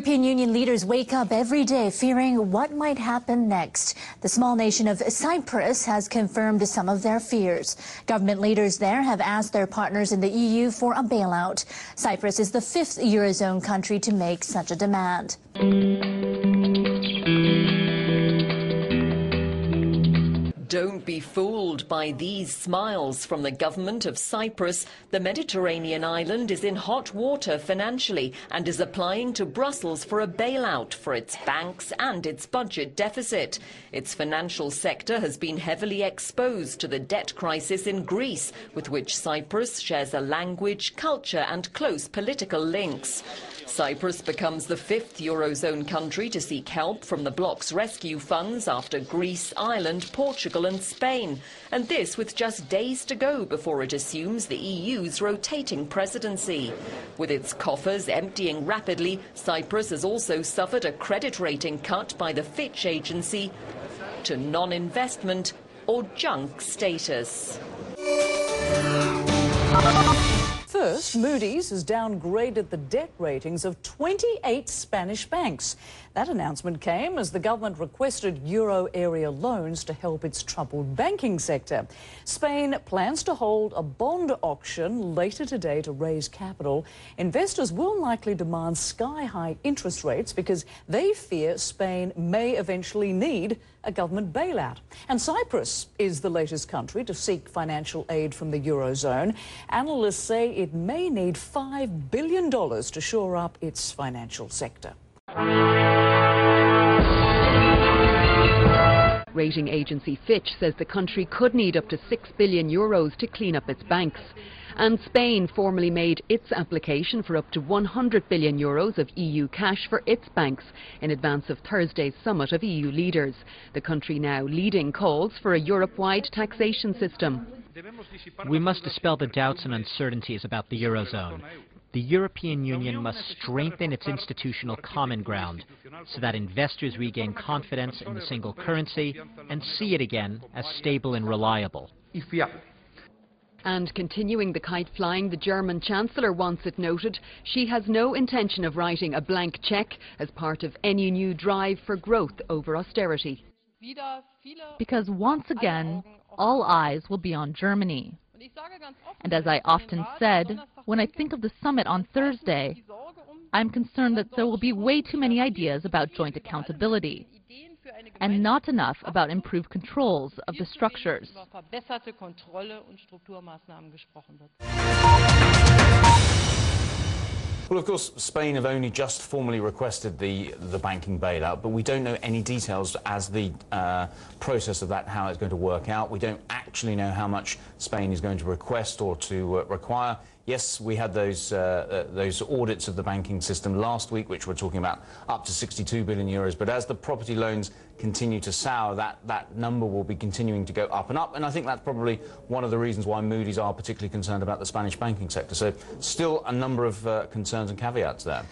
European Union leaders wake up every day fearing what might happen next. The small nation of Cyprus has confirmed some of their fears. Government leaders there have asked their partners in the EU for a bailout. Cyprus is the fifth Eurozone country to make such a demand. Don't be fooled by these smiles from the government of Cyprus. The Mediterranean island is in hot water financially and is applying to Brussels for a bailout for its banks and its budget deficit. Its financial sector has been heavily exposed to the debt crisis in Greece, with which Cyprus shares a language, culture and close political links. Cyprus becomes the fifth Eurozone country to seek help from the bloc's rescue funds after Greece, Ireland, Portugal and Spain. And this with just days to go before it assumes the EU's rotating presidency. With its coffers emptying rapidly, Cyprus has also suffered a credit rating cut by the Fitch agency to non-investment or junk status. First, Moody's has downgraded the debt ratings of 28 Spanish banks. That announcement came as the government requested euro area loans to help its troubled banking sector. Spain plans to hold a bond auction later today to raise capital. Investors will likely demand sky-high interest rates because they fear Spain may eventually need a government bailout. And Cyprus is the latest country to seek financial aid from the Eurozone. Analysts say it may need $5 billion to shore up its financial sector. Rating agency Fitch says the country could need up to €6 billion to clean up its banks. And Spain formally made its application for up to €100 billion of EU cash for its banks in advance of Thursday's summit of EU leaders. The country now leading calls for a Europe-wide taxation system. We must dispel the doubts and uncertainties about the Eurozone. The European Union must strengthen its institutional common ground so that investors regain confidence in the single currency and see it again as stable and reliable. And continuing the kite flying, the German Chancellor wants it noted she has no intention of writing a blank cheque as part of any new drive for growth over austerity. Because once again, all eyes will be on Germany. And as I often said, when I think of the summit on Thursday, I'm concerned that there will be way too many ideas about joint accountability and not enough about improved controls of the structures. Well, of course, Spain have only just formally requested the banking bailout, but we don't know any details as the process of that, how it's going to work out. We don't actually know how much Spain is going to request or to require. Yes, we had those audits of the banking system last week, which were talking about up to €62 billion. But as the property loans continue to sour, that number will be continuing to go up and up. And I think that's probably one of the reasons why Moody's are particularly concerned about the Spanish banking sector. So still a number of concerns and caveats there.